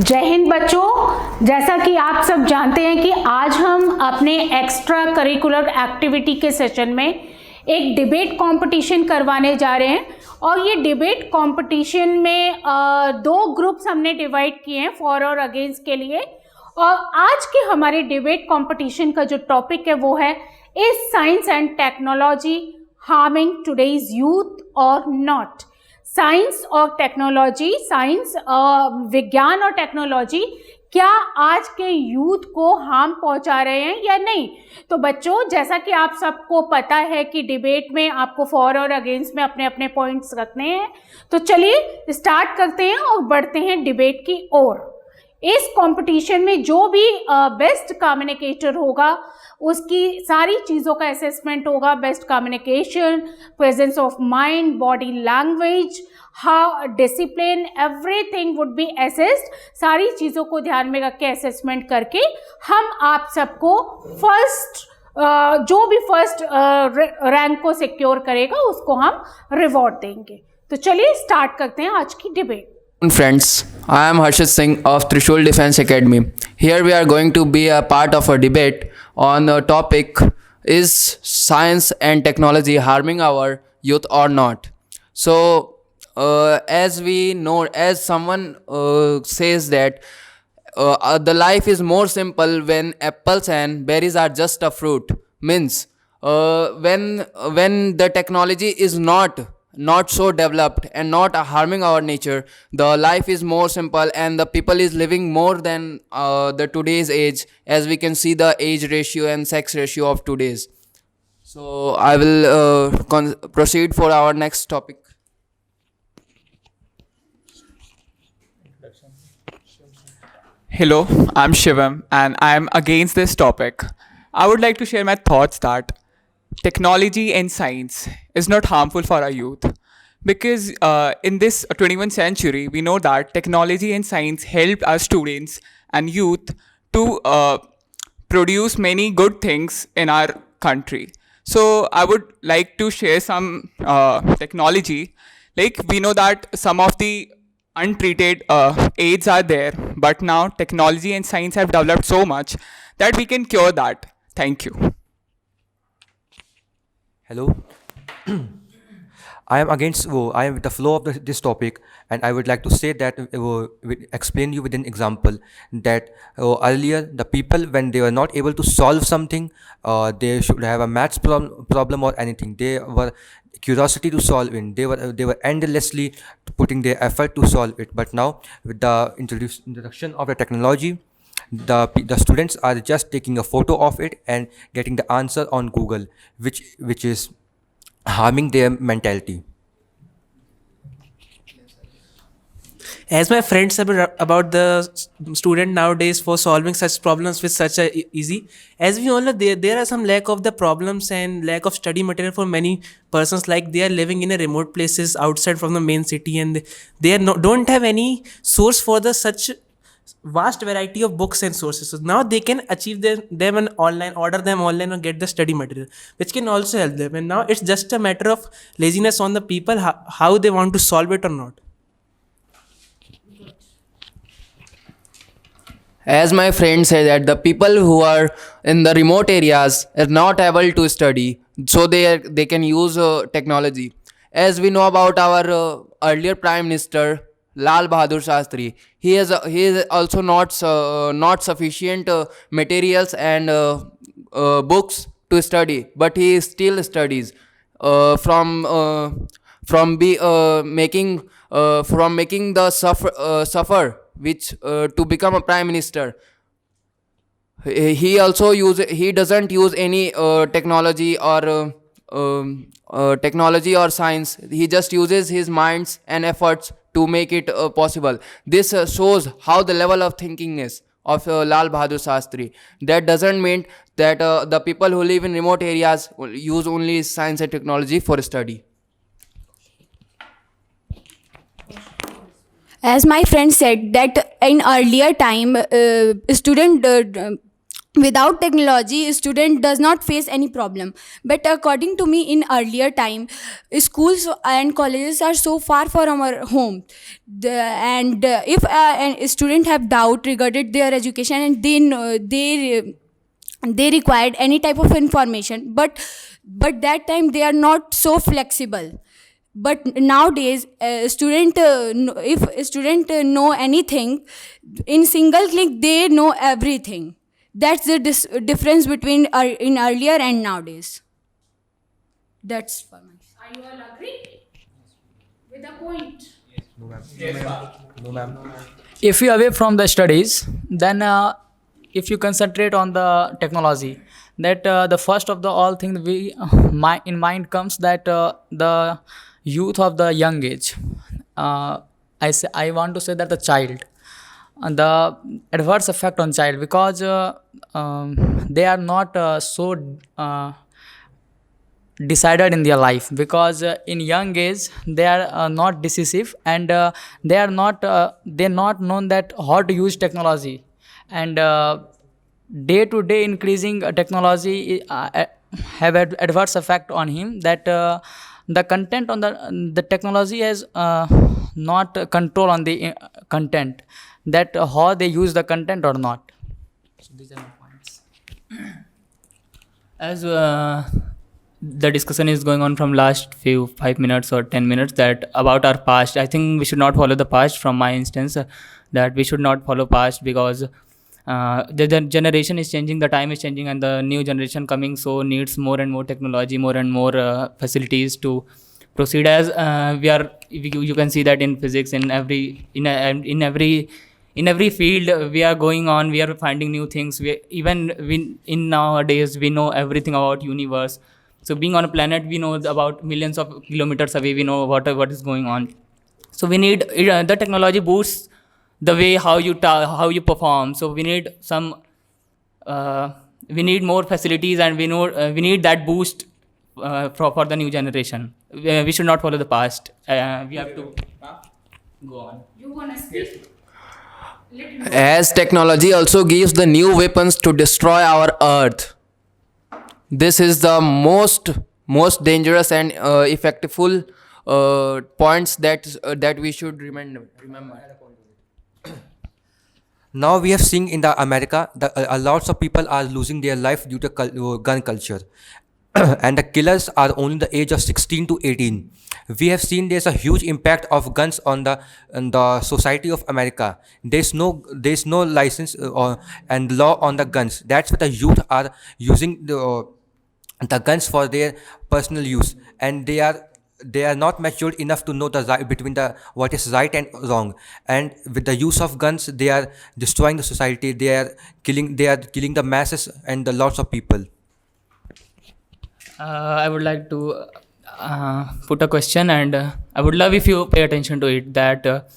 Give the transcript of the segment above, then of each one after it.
जय हिंद बच्चों, जैसा कि आप सब जानते हैं कि आज हम अपने एक्स्ट्रा करिकुलर एक्टिविटी के सेशन में एक डिबेट कंपटीशन करवाने जा रहे हैं। और ये डिबेट कंपटीशन में दो ग्रुप्स हमने डिवाइड किए हैं, फॉर और अगेंस्ट के लिए। और आज के हमारे डिबेट कंपटीशन का जो टॉपिक है वो है, is science and technology harming today's youth और नॉट। साइंस और टेक्नोलॉजी, विज्ञान और टेक्नोलॉजी क्या आज के यूथ को हार्म पहुंचा रहे हैं या नहीं। तो बच्चों, जैसा कि आप सबको पता है कि डिबेट में आपको फॉर और अगेंस्ट में अपने अपने पॉइंट्स रखने हैं। तो चलिए स्टार्ट करते हैं और बढ़ते हैं डिबेट की ओर। इस कंपटीशन में जो भी बेस्ट कम्युनिकेटर होगा उसकी सारी चीज़ों का असेसमेंट होगा। Best communication, presence of mind, body language, how discipline, everything would be assessed. सारी चीज़ों को ध्यान में रख के असेसमेंट करके हम आप सबको जो भी फर्स्ट रैंक को सिक्योर करेगा उसको हम रिवॉर्ड देंगे। तो चलिए स्टार्ट करते हैं आज की debate. Friends, I am Harshit Singh of Trishul Defense Academy. Here we are going to be a part of a debate on the topic, is science and technology harming our youth or not? So, as we know, as someone says that the life is more simple when apples and berries are just a fruit. Means when the technology is not so developed and not harming our nature, the life is more simple and the people is living more than the today's age, as we can see the age ratio and sex ratio of today's. So I will proceed for our next topic. Hello, I'm Shivam and I am against this topic. I would like to share my thoughts that technology and science is not harmful for our youth, because in this 21st century we know that technology and science help our students and youth to produce many good things in our country. So I would like to share some technology. Like, we know that some of the untreated AIDS are there, but now technology and science have developed so much that we can cure that. Thank you. Hello. I am with the flow of this topic, and I would like to say that explain you with an example that earlier the people, when they were not able to solve something, they should have a maths problem or anything, they were curiosity to solve it. They were endlessly putting their effort to solve it. But now, with the introduction of the technology, the students are just taking a photo of it and getting the answer on Google, which is harming their mentality. As my friend said about the student nowadays for solving such problems with such a easy, as we all know, there are some lack of the problems and lack of study material for many persons. Like, they are living in a remote places outside from the main city, and they don't have any source for the such vast variety of books and sources. So now they can achieve them online, order them online, or get the study material, which can also help them. And now it's just a matter of laziness on the people, how they want to solve it or not. As my friend said, that the people who are in the remote areas are not able to study, so they can use technology. As we know about our earlier Prime Minister Lal Bahadur Shastri, he is also not sufficient materials and books to study, but he still studies from making the suffer which to become a prime minister. He doesn't use any technology or science. He just uses his minds and efforts to make it possible. This shows how the level of thinking is of Lal Bahadur Shastri. That doesn't mean that the people who live in remote areas use only science and technology for study. As my friend said that in earlier time, student without technology student does not face any problem. But according to me, in earlier time, schools and colleges are so far from our home. And if a student have doubt regarding their education, and they required any type of information, but that time they are not so flexible. But nowadays if a student know anything, in single click they know everything. That's the difference between in earlier and nowadays. That's for me. Are you all agree with the point? If you away from the studies, then if you concentrate on the technology, that the first of the all thing we in mind comes that the youth of the young age, I want to say that the child, the adverse effect on child, because they are not so decided in their life, because in young age they are not decisive, and they not known that how to use technology. And day to day increasing technology have adverse effect on him, that the content on the technology has not control on the content, that how they use the content or not. So these are my points. As the discussion is going on from last few 5 minutes or 10 minutes that about our past, I think we should not follow the past. From my instance, that we should not follow past, because the generation is changing, the time is changing, and the new generation coming so needs more and more technology, more and more facilities to proceed. As you can see that in physics, in every field we are going on, we are finding new things. In nowadays we know everything about universe. So being on a planet, we know about millions of kilometers away, we know what is going on. So we need the technology boosts the way how you perform. So we need we need more facilities, and we need that boost for the new generation. We should not follow the past. We have to go on. You wanna speak? As technology also gives the new weapons to destroy our earth. This is the most dangerous and effectful points that we should remember. Now we have seen in the America that lots of people are losing their life due to gun culture, and the killers are only the age of 16 to 18. We have seen there's a huge impact of guns on the society of America. There's no license and law on the guns. That's why the youth are using the guns for their personal use, and they are not matured enough to know between what is right and wrong. And with the use of guns, they are destroying the society. They are killing the masses and the lots of people. I would like to put a question, and I would love if you pay attention to it. That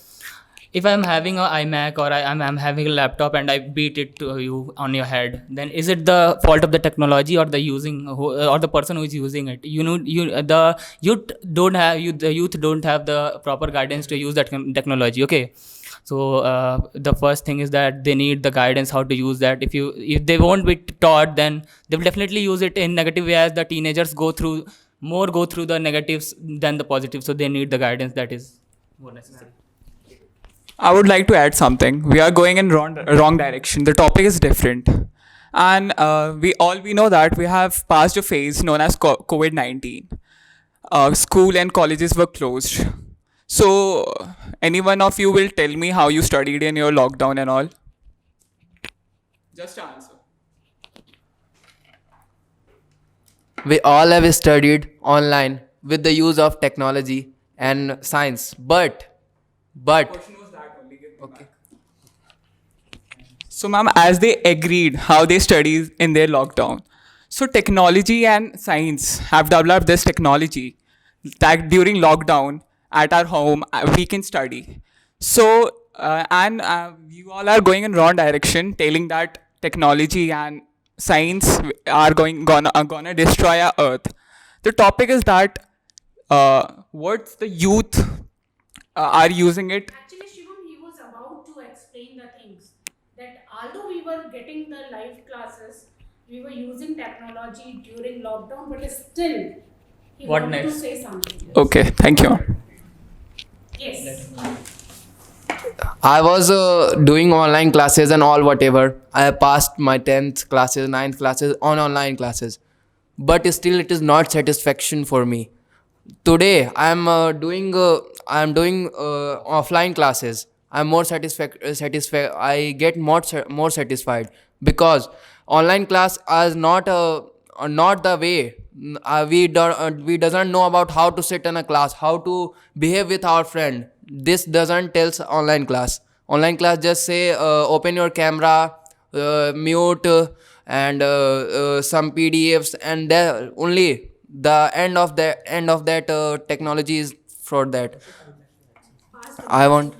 if I'm having an iMac, or I'm having a laptop and I beat it to you on your head, then is it the fault of the technology or the person who is using it? The youth don't have the proper guidance to use that technology. Okay, so the first thing is that they need the guidance how to use that. If they won't be taught, then they will definitely use it in negative way, as the teenagers go through the negatives than the positives. So they need the guidance that is more necessary. I would like to add something. We are going in wrong direction. The topic is different, and we know that we have passed a phase known as COVID-19. School and colleges were closed. So, any one of you will tell me how you studied in your lockdown and all? Just answer. We all have studied online with the use of technology and science, but So, ma'am, as they agreed how they studied in their lockdown, so technology and science have developed this technology that during lockdown at our home we can study. So, you all are going in wrong direction, telling that technology and science are gonna destroy our earth. The topic is that what's the youth are using it. Actually, Shivam, he was about to explain the things that although we were getting the live classes, we were using technology during lockdown, but still, he What wanted to next? say something. Okay, thank you. Yes. I was doing online classes and all whatever. I passed my 10th classes, 9th classes on online classes. But still it is not satisfaction for me. Today I am doing offline classes. I'm more satisfied. I get more satisfied because online class is not the way. We doesn't know about how to sit in a class, how to behave with our friend. This doesn't tells online class. Online class just say open your camera, mute, and some PDFs, and there only the end of that technology is for that. I want.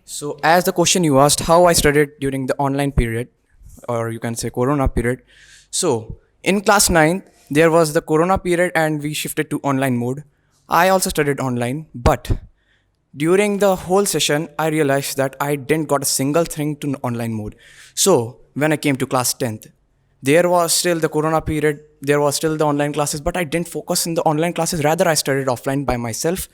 So, as the question you asked, how I studied during the online period, or you can say Corona period. So, in class 9, there was the Corona period and we shifted to online mode. I also studied online, but during the whole session, I realized that I didn't got a single thing to online mode. So, when I came to class 10th, there was still the Corona period, there was still the online classes, but I didn't focus in the online classes. Rather, I studied offline by myself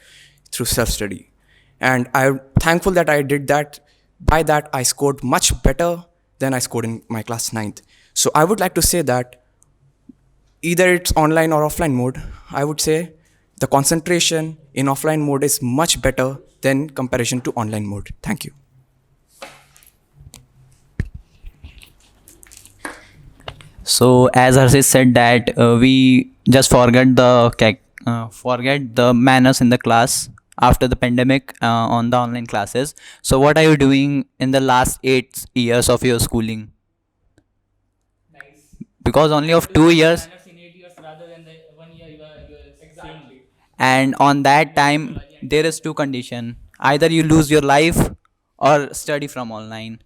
through self-study. And I'm thankful that I did that. By that, I scored much better than I scored in my class 9th. So I would like to say that either it's online or offline mode, I would say the concentration in offline mode is much better than comparison to online mode. Thank you. So as Harshit said that we just forget the manners in the class after the pandemic on the online classes. So what are you doing in the last 8 years of your schooling? Because only of 2 years, In 8 years rather than the 1 year you are exactly. and on that time there is two condition: either you lose your life or study from online.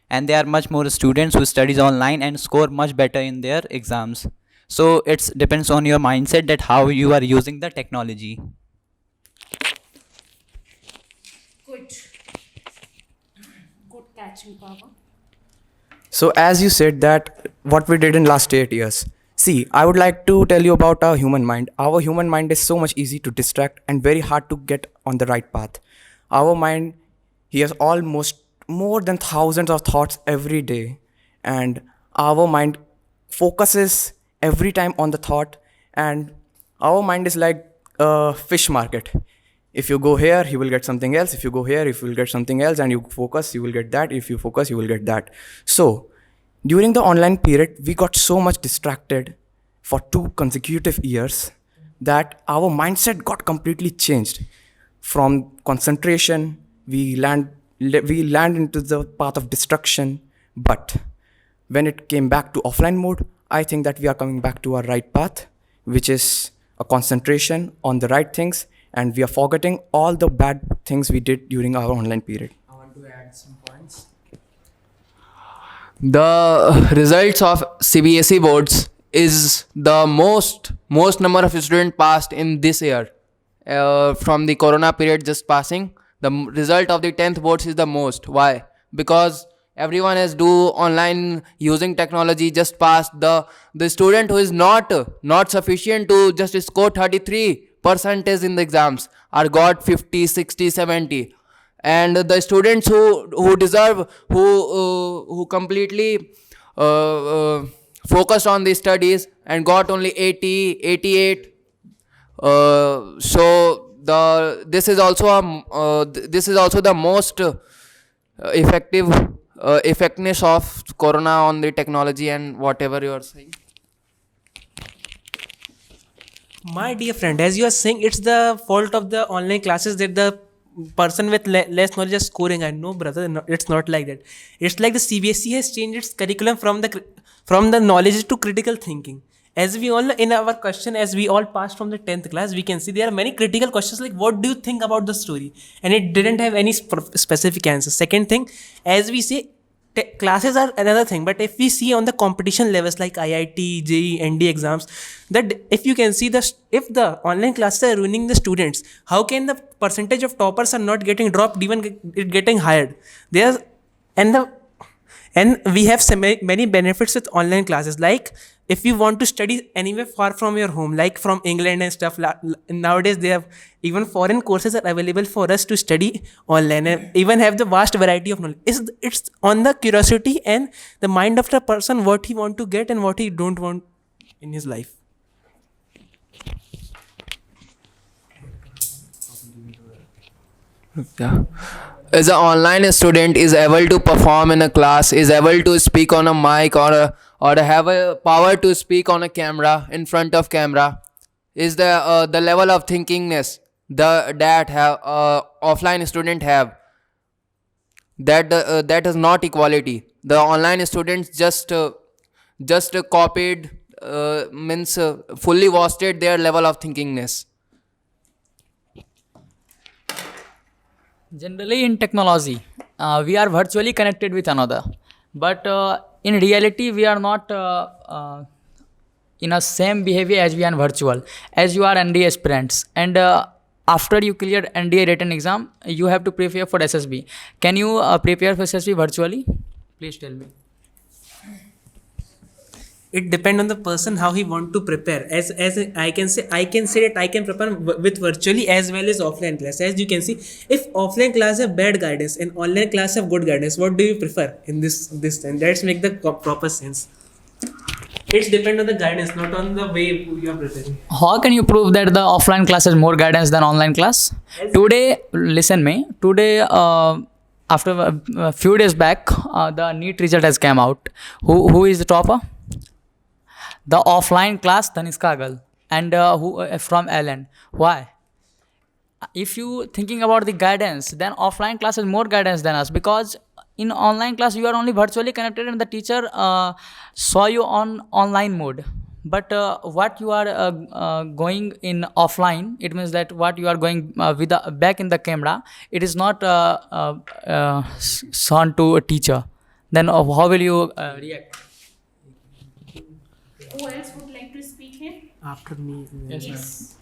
And there are much more students who studies online and score much better in their exams. So it depends on your mindset that how you are using the technology. Good. Good catching power. So as you said that what we did in last 8 years. See, I would like to tell you about our human mind. Our human mind is so much easy to distract and very hard to get on the right path. Our mind, he has almost more than thousands of thoughts every day, and our mind focuses every time on the thought, and our mind is like a fish market. If you go here, you will get something else. If you go here, you will get something else, and you focus, you will get that. If you focus, you will get that. So during the online period, we got so much distracted for 2 consecutive years that our mindset got completely changed. From concentration, we land into the path of destruction. But when it came back to offline mode, I think that we are coming back to our right path, which is a concentration on the right things, and we are forgetting all the bad things we did during our online period. I want to add some points. The results of CBSE boards is the most number of students passed in this year. From the corona period just passing, the result of the 10th boards is the most. Why? Because everyone has do online using technology, just passed. The student who is not sufficient to just score 33% in the exams are got 50, 60, 70. And the students who deserve, who completely focused on the studies and got only 80, 88. So this is also the most effectiveness of corona on the technology and whatever you are saying. My dear friend, as you are saying, it's the fault of the online classes that the person with less knowledge is scoring. I know, brother, no, it's not like that. It's like the CBSE has changed its curriculum from the knowledge to critical thinking. As we all know, in our question, as we all passed from the 10th class, we can see there are many critical questions like, what do you think about the story? And it didn't have any specific answer. Second thing, as we say, classes are another thing, but if we see on the competition levels like IIT, JEE, ND exams, that if you can see if the online classes are ruining the students, how can the percentage of toppers are not getting dropped, even it getting higher? And we have many benefits with online classes. Like if you want to study anywhere far from your home, like from England and stuff, nowadays they have even foreign courses are available for us to study online, and even have the vast variety of knowledge. It's on the curiosity and the mind of the person, what he want to get and what he don't want in his life. Yeah. As an online student is able to perform in a class, is able to speak on a mic or have a power to speak on a camera, in front of camera, is the level of thinkingness that have offline student have, that is not equality. The online students just copied, means fully wasted their level of thinkingness. Generally, in technology, we are virtually connected with another, but in reality, we are not in a same behavior as we are virtual. As you are NDA aspirants, and after you clear NDA written exam, you have to prepare for SSB. Can you prepare for SSB virtually? Please tell me. It depends on the person how he want to prepare. As I can say that I can prepare with virtually as well as offline class. As you can see, if offline class have bad guidance and online class have good guidance, what do you prefer in this and let's make the proper sense. It's depend on the guidance, not on the way you are preparing. How can you prove that the offline class has more guidance than online class? Today, listen me. Today, after a few days back, the NEET result has come out. Who is the topper? The offline class, Tanishka girl, and who from Ellen. Why? If you thinking about the guidance, then offline class has more guidance than us, because in online class you are only virtually connected and the teacher saw you on online mode. But what you are going in offline, it means that what you are going with the back in the camera, it is not shown to a teacher. Then how will you react? Who else would like to speak here? After me. Yes.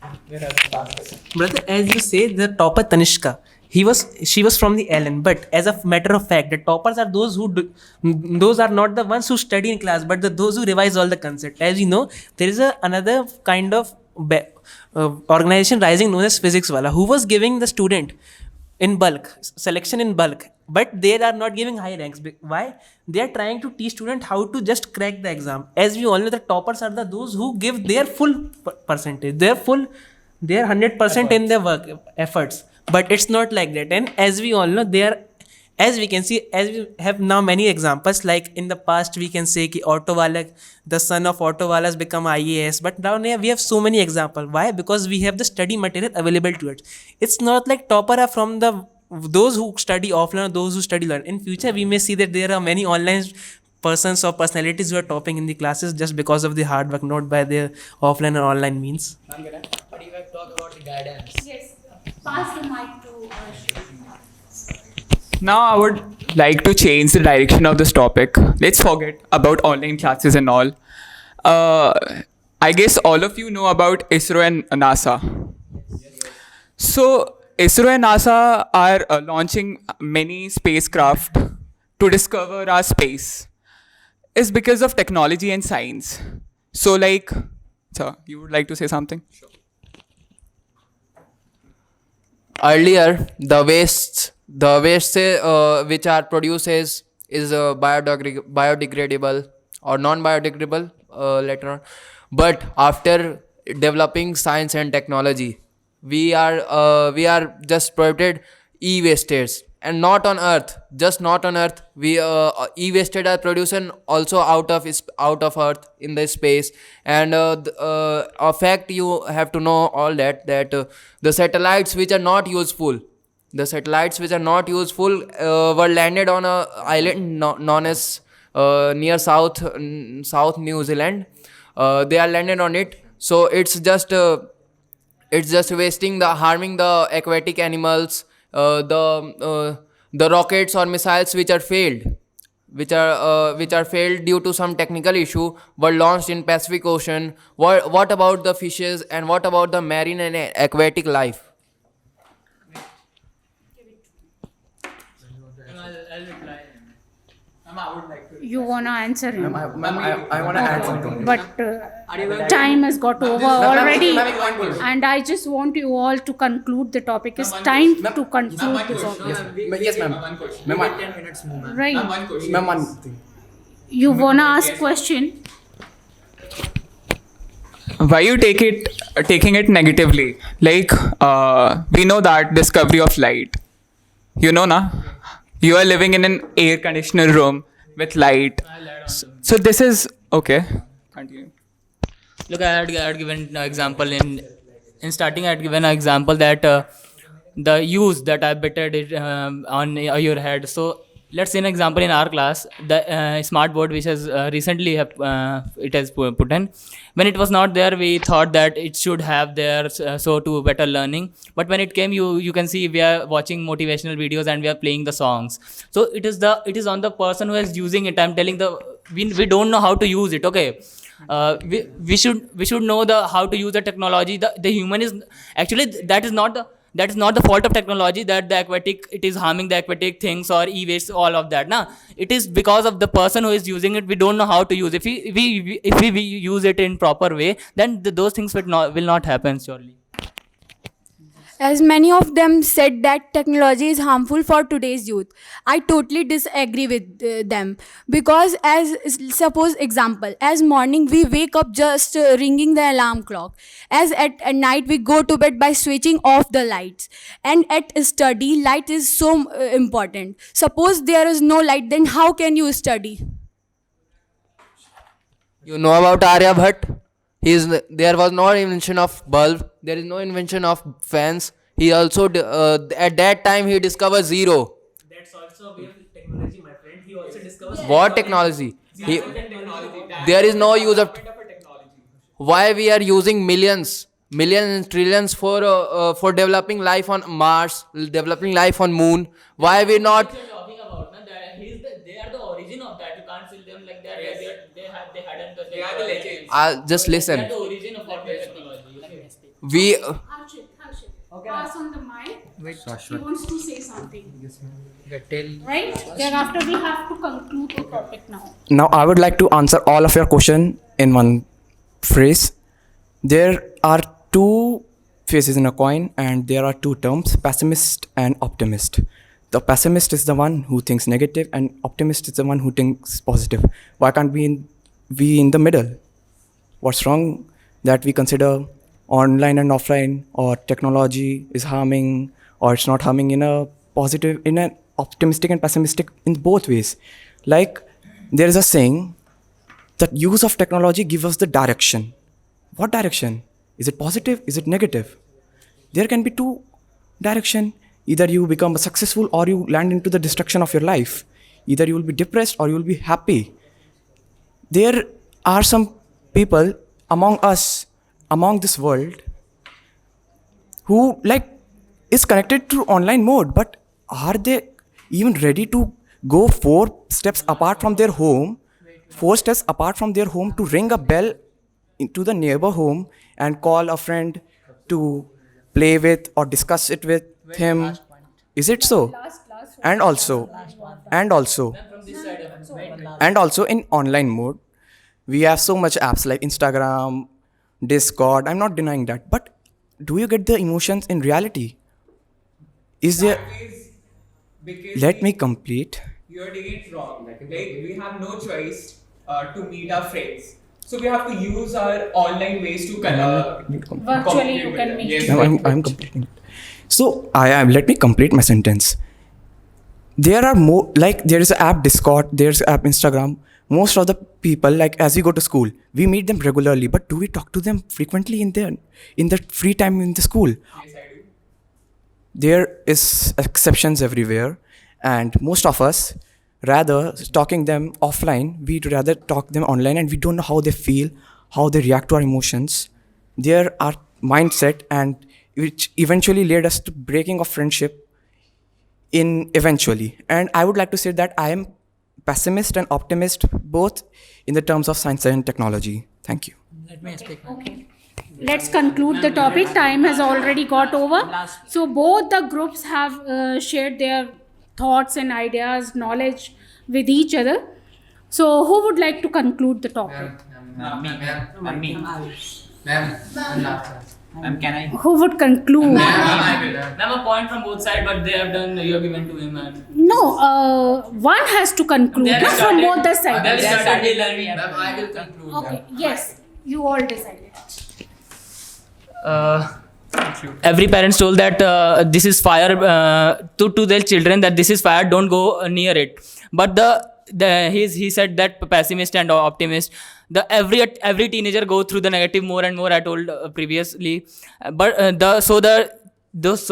Brother, as you say, the topper Tanishka, she was from the Ellen, but as a matter of fact, the toppers are those those are not the ones who study in class, but those who revise all the concept. As you know, there is another kind of organization rising known as Physics Wala, who was giving the student in bulk, selection in bulk, but they are not giving high ranks. Why? They are trying to teach student how to just crack the exam. As we all know, the toppers are those who give their full percentage, their 100% in their work efforts. But it's not like that. And as we all know, as we can see, as we have now many examples, like in the past we can say ki the son of Auto Wala has become IAS, but now we have so many examples. Why? Because we have the study material available to it. It's not like topper are from those who study offline or those who study learn. In future, we may see that there are many online persons or personalities who are topping in the classes just because of the hard work, not by their offline or online means. But you have talked about the guidance. Yes. Pass the mic to Now I would like to change the direction of this topic. Let's forget about online classes and all. I guess all of you know about ISRO and NASA. So ISRO and NASA are launching many spacecraft to discover our space. It's because of technology and science. So sir, you would like to say something? Sure. Earlier, the waste which are produced is biodegradable or non-biodegradable later on. But after developing science and technology, we are just prohibited e-wastes, and not on Earth. Just not on Earth. We e-wasted are produced also out of Earth in the space. And a fact you have to know all that the satellites which are not useful, were landed on a island known as near South New Zealand. They are landed on it. So it's just wasting, harming the aquatic animals. The rockets or missiles which are failed due to some technical issue were launched in Pacific Ocean. What about the fishes, and what about the marine and aquatic life? I'll reply. You wanna answer him? I want to add something. But time has got over already, and I just want you all to conclude the topic. It's time to conclude the topic. Yes, ma'am. Ma'am, 10 minutes more, ma'am. Right? ma'am, one thing. You wanna ask question? Why you taking it negatively? Like we know that discovery of light. You know, na? You are living in an air conditioner room with light. So this is okay. Continue. Look, I had given an example in starting. I had given an example that the use that I bettered it on your head. So let's say an example in our class, the smart board which has recently it has put in. When it was not there, we thought that it should have there so to better learning. But when it came, you can see we are watching motivational videos and we are playing the songs. So it is on the person who is using it. I'm telling we don't know how to use it. Okay. We should know how to use the technology. The human is actually that is not the fault of technology, that it is harming the aquatic things or e-waste, all of that. It is because of the person who is using it. We don't know how to use it. If we use it in proper way, then those things will not happen surely. As many of them said that technology is harmful for today's youth, I totally disagree with them. Because suppose example, as morning we wake up just ringing the alarm clock. As at night we go to bed by switching off the lights. And at study, light is so important. Suppose there is no light, then how can you study? You know about Aryabhat? There was no invention of bulb. There is no invention of fans. He also at that time he discovered zero. That's also a way of technology, my friend. He also discovers What technology? There is no use of. Why we are using millions and trillions for developing life on Mars, developing life on Moon? Why we not? Talking about they are the origin of that. You can't see them like that. They hadn't. They are the legends. Just listen. They are the origin of our technology. We. Harshit, pass on the mic. He wants to say something. Right? Thereafter we have to conclude the topic now. Now, I would like to answer all of your question in one phrase. There are two faces in a coin, and there are two terms: pessimist and optimist. The pessimist is the one who thinks negative, and optimist is the one who thinks positive. Why can't we in the middle? What's wrong that we consider online and offline, or technology is harming or it's not harming, in a positive, in an optimistic and pessimistic, in both ways? Like, there is a saying that use of technology gives us the direction. What direction? Is it positive? Is it negative? There can be two direction. Either you become successful or you land into the destruction of your life. Either you will be depressed or you will be happy. There are some people among us, among this world, who is connected to online mode, but are they even ready to go 4 steps apart from their home, to ring a bell into the neighbor home and call a friend to play with or discuss it with him? Is it so? And also in online mode, we have so much apps like Instagram, Discord. I'm not denying that, but do you get the emotions in reality? Is there? Let me complete. You're doing it wrong. Like we have no choice to meet our friends. So we have to use our online ways to Virtually you can meet. Yes, No, I'm completing it. So let me complete my sentence. There are more, there is an app Discord, there's an app Instagram. Most of the people, as we go to school, we meet them regularly, but do we talk to them frequently in the free time in the school? Yes, I do. There is exceptions everywhere, and most of us, rather talking them offline, we'd rather talk them online, and we don't know how they feel, how they react to our emotions. There are mindset, and which eventually led us to breaking of friendship eventually. And I would like to say that I am pessimist and optimist both in the terms of science and technology. Thank you. Let me speak. Okay. Let's conclude the topic. Time has already got over. So both the groups have shared their thoughts and ideas, knowledge with each other. So who would like to conclude the topic? Can I? Who would conclude? Ma'am, a point from both sides, but they have done. You have given to him. No, one has to conclude They have from started- both the sides. They have started learning. Ma'am, I will conclude. Okay, yes, you all decided. Every parents told that this is fire to their children, that this is fire, don't go near it. But he said that pessimist and optimist, every teenager go through the negative more and more, I told previously. But so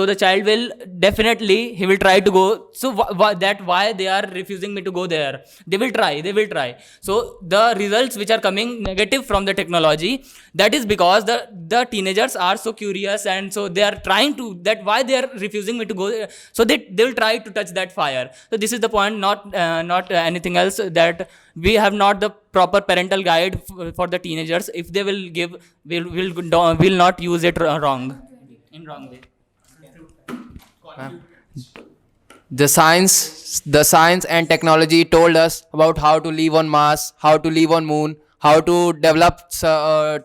the child will definitely, he will try to go. So why they are refusing me to go there? They will try. So the results which are coming negative from the technology, that is because the teenagers are so curious, and so they are trying to, that why they are refusing me to go there. So they will try to touch that fire. So this is the point, not anything else, that we have not the proper parental guide for the teenagers. If they will give, will not use it in wrong way. The science and technology told us about how to live on Mars, how to live on Moon, how to develop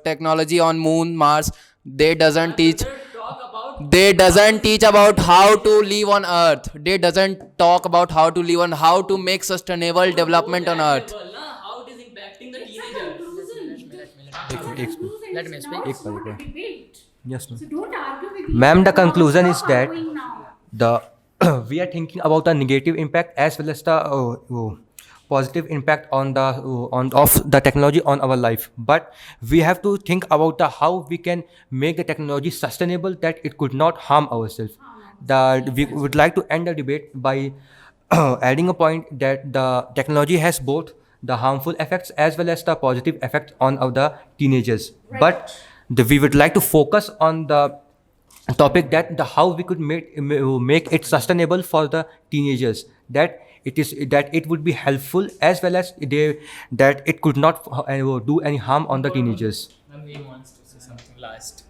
technology on Moon, Mars. They doesn't teach about how to live on Earth. They doesn't talk about how to live on, how to make sustainable development on Earth. How it is impacting the teenagers. Let me speak. Yes, ma'am. So don't argue with each Ma'am, the other. conclusion is Stop that arguing now. we are thinking about the negative impact as well as the positive impact on the technology on our life. But we have to think about how we can make the technology sustainable, that it could not harm ourselves. We would like to end the debate by adding a point that the technology has both the harmful effects as well as the positive effect on the teenagers. But we would like to focus on the topic that how we could make it sustainable for the teenagers, that it would be helpful as well as that it could not do any harm on the teenagers. He wants to say something last.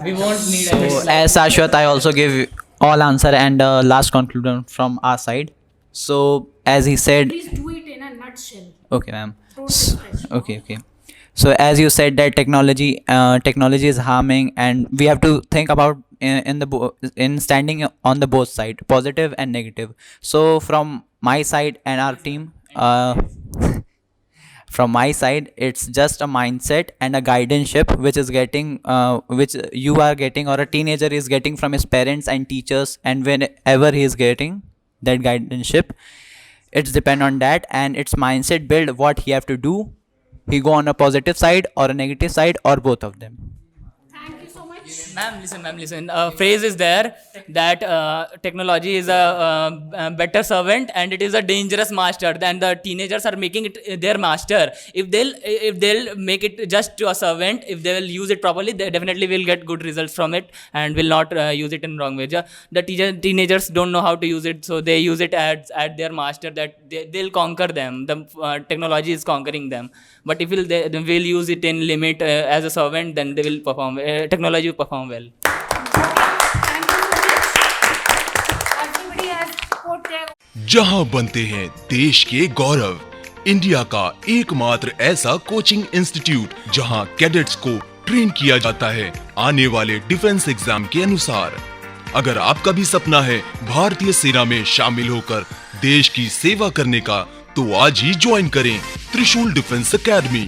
We won't need any. So as Ashwath, I also give all answer and last conclusion from our side. So as he said, Please do it in a nutshell. okay, ma'am. Don't express. Okay. So as you said that technology is harming, and we have to think about in standing on the both side, positive and negative. So from my side and our team, from my side, it's just a mindset and a guardianship which is getting, which you are getting, or a teenager is getting from his parents and teachers, and whenever he is getting that guardianship, it's depend on that, and it's mindset build what he have to do. He go on a positive side or a negative side or both of them. Thank you so much. Ma'am, listen. Phrase is there that technology is a better servant and it is a dangerous master. Then the teenagers are making it their master. If they'll make it just to a servant, if they will use it properly, they definitely will get good results from it and will not use it in wrong way. The teenagers don't know how to use it, so they use it at their master, that they'll conquer them. The technology is conquering them. But if they will use it in limit as a servant, then they will perform. Technology will perform well. Thank you so much. Everybody has put their जहां बनते हैं देश के गौरव, India का एकमात्र ऐसा coaching institute जहां cadets को ट्रेन किया जाता है आने वाले डिफेंस एग्जाम के अनुसार। अगर आपका भी सपना है भारतीय सेना में शामिल होकर देश की सेवा करने का, तो आज ही ज्वाइन करें त्रिशूल डिफेंस एकेडमी।